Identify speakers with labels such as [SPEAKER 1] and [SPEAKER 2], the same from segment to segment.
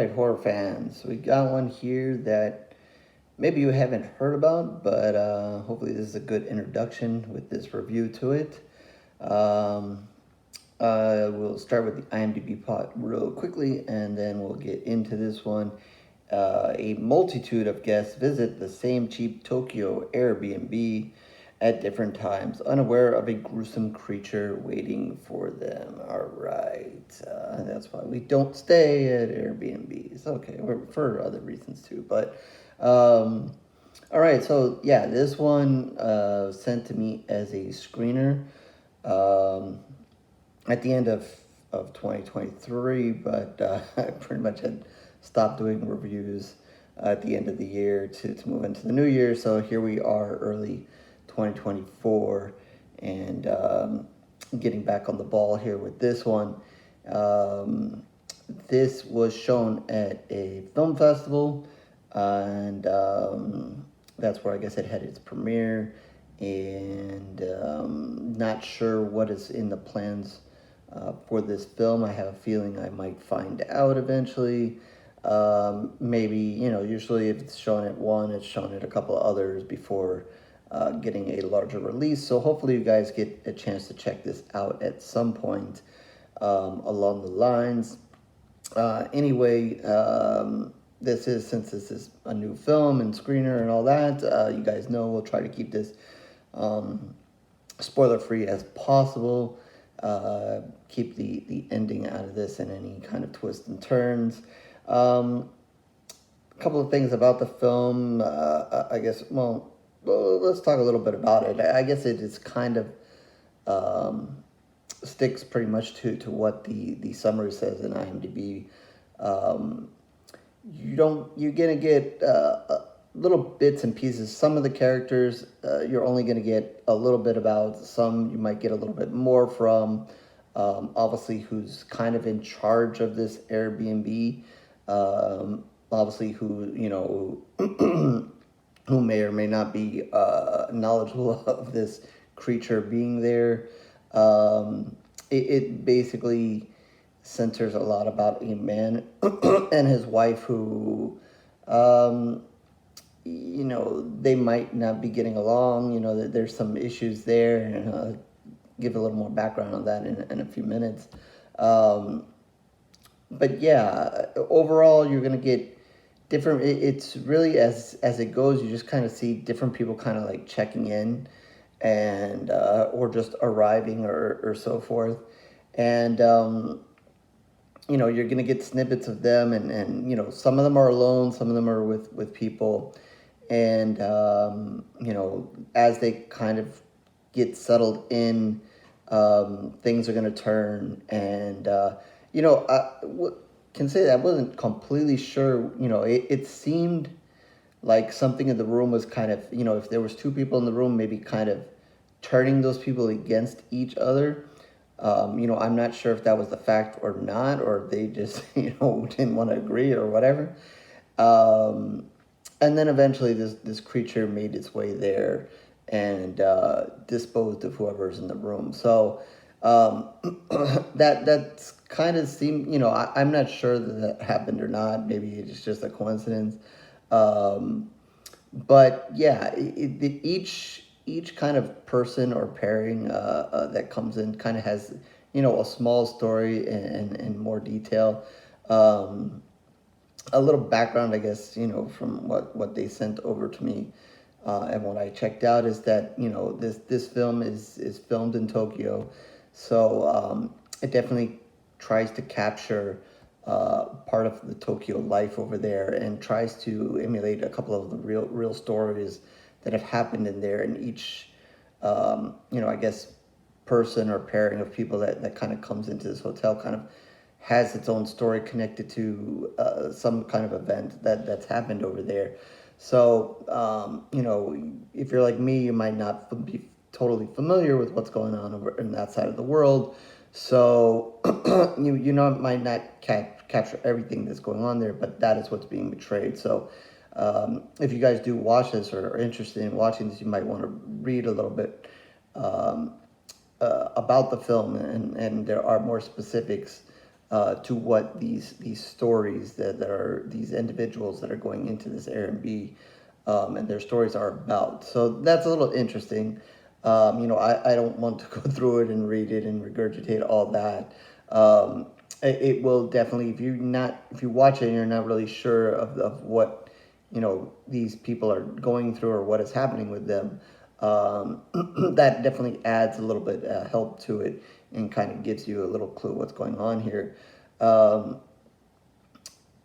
[SPEAKER 1] right, horror fans. We got one here that maybe you haven't heard about, but hopefully this is a good introduction with this review to it. Um, we'll start with the IMDb plot real quickly, and then we'll get into this one. A multitude of guests visit the same cheap Tokyo Airbnb at different times, unaware of a gruesome creature waiting for them. All right, that's why we don't stay at Airbnbs. Okay, or for other reasons too, but all right. So yeah, this one sent to me as a screener um, at the end of 2023, but I pretty much had stopped doing reviews at the end of the year to move into the new year. So here we are, early 2024, and getting back on the ball here with this one. Um, this was shown at a film festival, and that's where I guess it had its premiere. And not sure what is in the plans for this film. I have a feeling I might find out eventually. Maybe, usually if it's shown at one, it's shown at a couple of others before getting a larger release. So hopefully you guys get a chance to check this out at some point along the lines. Anyway, since this is a new film and screener and all that, you guys know we'll try to keep this spoiler free as possible. Keep the ending out of this and any kind of twists and turns. A couple of things about the film. I guess, well, let's talk a little bit about it. I guess it is kind of sticks pretty much to what the summary says in IMDb. You're gonna get little bits and pieces. Some of the characters you're only gonna get a little bit about. Some you might get a little bit more from. Obviously, who's kind of in charge of this Airbnb. Obviously, who may or may not be knowledgeable of this creature being there. It basically centers a lot about a man and his wife who, they might not be getting along. There's some issues there, and give a little more background on that in a few minutes. But yeah, overall, you're gonna get different. It's really as it goes. You just kind of see different people kind of like checking in, and or just arriving or so forth, and you're gonna get snippets of them, and some of them are alone, some of them are with people, and as they kind of get settled in, things are gonna turn, and can say that I wasn't completely sure. It seemed like something in the room was kind of, if there was two people in the room, maybe kind of turning those people against each other. I'm not sure if that was the fact or not, or if they just, didn't want to agree or whatever. And then eventually this creature made its way there and disposed of whoever's in the room. So that's kind of seemed, I'm not sure that happened or not. Maybe it's just a coincidence. But yeah, each kind of person or pairing that comes in kind of has, a small story and more detail. A little background, I guess, from what they sent over to me and what I checked out is that, this film is filmed in Tokyo. So it definitely tries to capture part of the Tokyo life over there and tries to emulate a couple of the real stories that have happened in there. And each, I guess, person or pairing of people that kind of comes into this hotel kind of has its own story connected to some kind of event that's happened over there. So, if you're like me, you might not be totally familiar with what's going on over in that side of the world. So, might not capture everything that's going on there, but that is what's being betrayed. So, if you guys do watch this or are interested in watching this, you might want to read a little bit about the film, and there are more specifics to what these stories that are these individuals that are going into this Airbnb, and their stories are about. So that's a little interesting. I don't want to go through it and read it and regurgitate all that. It will definitely, if you watch it and you're not really sure of what these people are going through or what is happening with them, that definitely adds a little bit help to it and kind of gives you a little clue what's going on here. Um,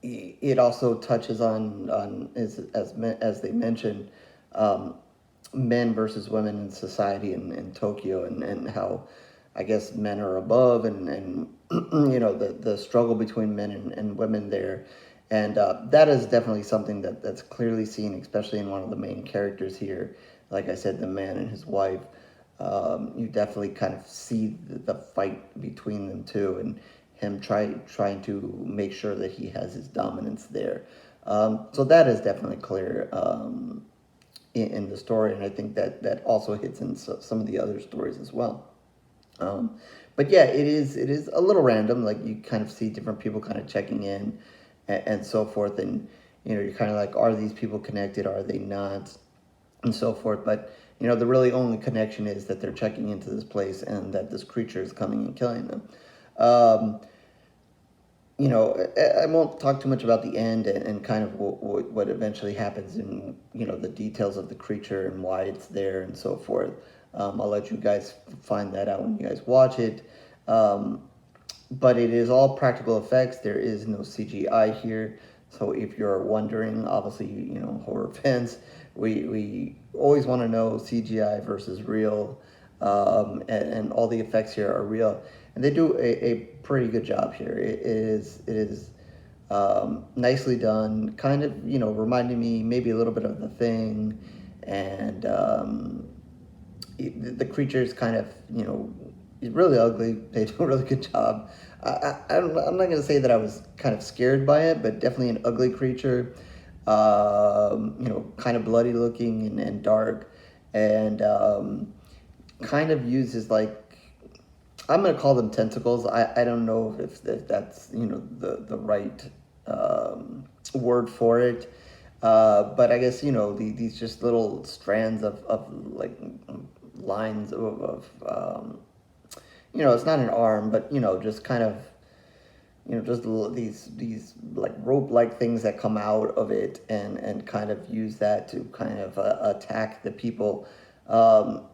[SPEAKER 1] it also touches on as they mentioned, um, men versus women in society in Tokyo, and how I guess men are above, and the struggle between men and women there. And that is definitely something that's clearly seen, especially in one of the main characters here. Like I said, the man and his wife. You definitely kind of see the fight between them too, and him trying to make sure that he has his dominance there. So that is definitely clear in the story, and I think that also hits in some of the other stories as well. Um, but yeah, it is a little random. Like you kind of see different people kind of checking in, and so forth, and you're kind of like, are these people connected? Are they not? And so forth. But the really only connection is that they're checking into this place and that this creature is coming and killing them. Um, I won't talk too much about the end and kind of what eventually happens in the details of the creature and why it's there and so forth. I'll let you guys find that out when you guys watch it. Um, but it is all practical effects. There is no CGI here. So if you're wondering, obviously, horror fans, we always want to know CGI versus real, and all the effects here are real, and they do a pretty good job here. It is nicely done, kind of reminding me maybe a little bit of The Thing, and the creature's kind of is really ugly. They do a really good job. I'm not gonna say that I was kind of scared by it, but definitely an ugly creature. Kind of bloody looking and dark, and kind of uses, like, I'm gonna call them tentacles. I don't know if that's the right word for it. But I guess these just little strands of like lines of it's not an arm, but just kind of just these like rope like things that come out of it, and kind of use that to kind of attack the people, um,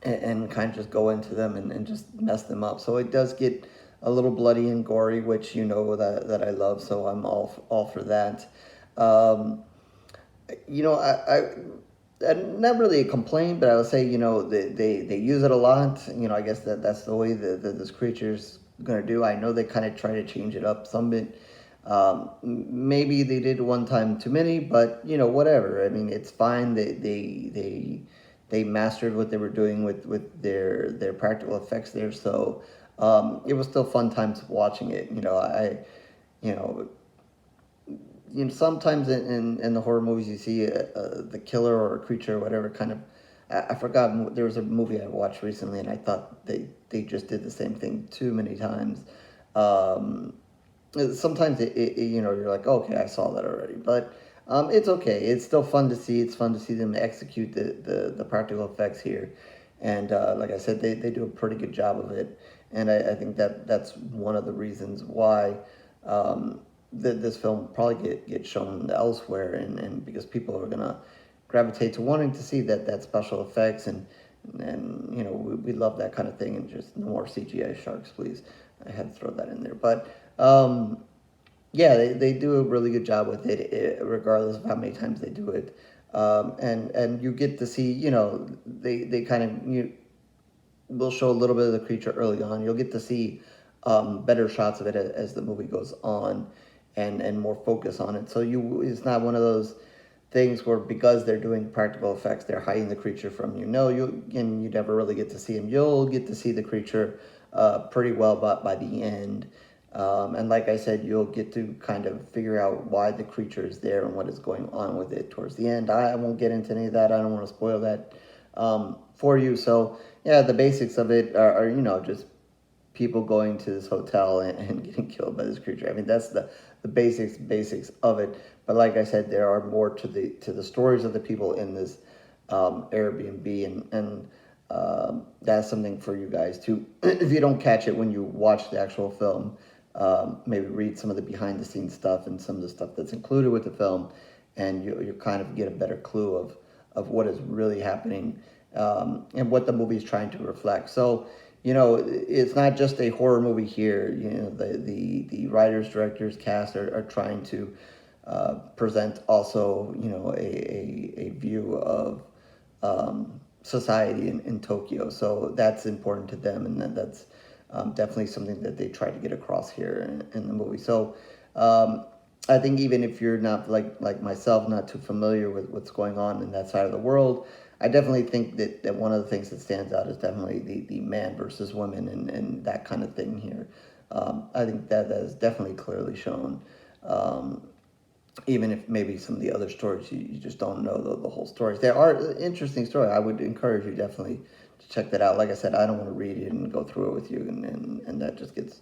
[SPEAKER 1] and kind of just go into them and just mess them up. So it does get a little bloody and gory, which that I love. So I'm all for that. Um, not really a complaint, but I would say they use it a lot. I guess that's the way that this creature's gonna do. I know they kind of try to change it up some bit. Maybe they did one time too many, but whatever. I mean, it's fine. They mastered what they were doing with their practical effects there. So it was still fun times watching it. You know sometimes in the horror movies you see the killer or a creature or whatever kind of. I forgot, there was a movie I watched recently, and I thought they just did the same thing too many times. Um, Sometimes you're like, okay, I saw that already, but it's okay. It's still fun to see. It's fun to see them execute the practical effects here, and like I said, they do a pretty good job of it, and I think that's one of the reasons why. Um, this film probably get shown elsewhere, and because people are gonna gravitate to wanting to see that special effects, and we love that kind of thing, and just no more CGI sharks, please. I had to throw that in there, but yeah, they do a really good job with it, regardless of how many times they do it. And you get to see, they kind of will show a little bit of the creature early on. You'll get to see better shots of it as the movie goes on, and more focus on it. So it's not one of those things where, because they're doing practical effects, they're hiding the creature from you. No, you never really get to see him. You'll get to see the creature pretty well by the end. And like I said, you'll get to kind of figure out why the creature is there and what is going on with it towards the end. I won't get into any of that. I don't want to spoil that for you. So yeah, the basics of it are just people going to this hotel and getting killed by this creature. I mean, that's the basics of it. But like I said, there are more to the stories of the people in this Airbnb, and that's something for you guys to, if you don't catch it when you watch the actual film, maybe read some of the behind the scenes stuff and some of the stuff that's included with the film, and you kind of get a better clue of what is really happening, and what the movie is trying to reflect. So, it's not just a horror movie here. The writers, directors, cast are trying to present also, a view of society in Tokyo. So that's important to them, and that's definitely something that they try to get across here in the movie. So I think even if you're not like myself, not too familiar with what's going on in that side of the world, I definitely think that one of the things that stands out is definitely the man versus women and that kind of thing here. I think that is definitely clearly shown. Even if maybe some of the other stories you just don't know the whole stories. They are interesting story. I would encourage you definitely to check that out. Like I said, I don't want to read it and go through it with you, and that just gets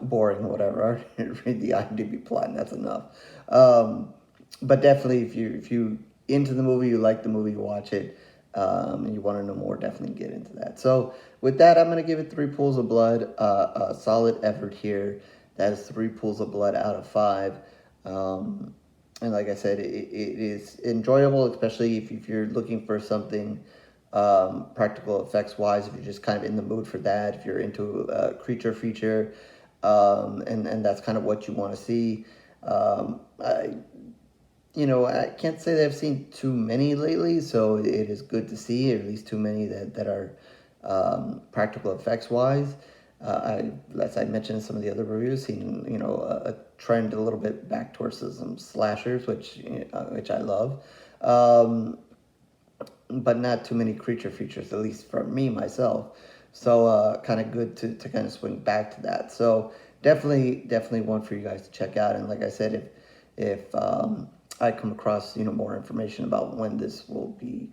[SPEAKER 1] boring or whatever. I read the IMDb plot, and that's enough. But definitely, if you into the movie, you like the movie, you watch it, and you want to know more, definitely get into that. So with that, I'm going to give it 3 pools of blood. A solid effort here. That is 3 pools of blood out of 5. And like I said, it is enjoyable, especially if you're looking for something practical effects wise, if you're just kind of in the mood for that, if you're into a creature feature, and that's kind of what you want to see. I can't say that I've seen too many lately, so it is good to see at least too many that are practical effects wise. As I mentioned in some of the other reviews, seen a trend a little bit back towards some slashers, which I love, but not too many creature features, at least for me myself. So kind of good to kind of swing back to that. So definitely one for you guys to check out. And like I said, if I come across more information about when this will be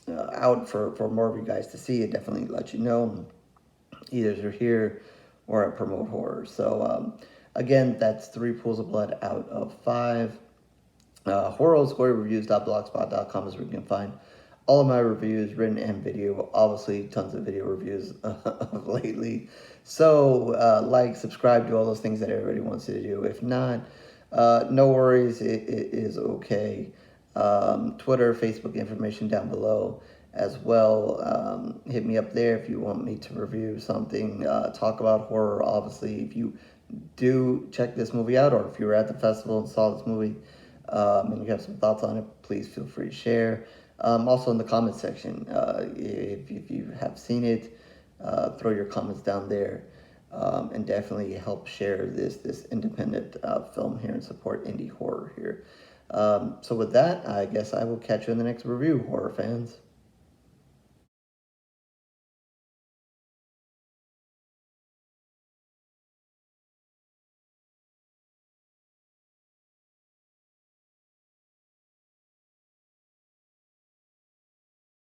[SPEAKER 1] out for more of you guys to see, it definitely let you know, either through here or at Promote Horror. So again, that's 3 pools of blood out of 5. Horror_reviews.blogspot.com is where you can find all of my reviews, written and video. Obviously, tons of video reviews of lately. So like, subscribe, do all those things that everybody wants you to do. If not, no worries, it is okay. Twitter, Facebook information down below as well. Hit me up there if you want me to review something, talk about horror. Obviously, if you do check this movie out, or if you were at the festival and saw this movie, and you have some thoughts on it, please feel free to share. Also in the comment section, if you have seen it, throw your comments down there, and definitely help share this independent film here and support indie horror here. So with that, I guess I will catch you in the next review, horror fans.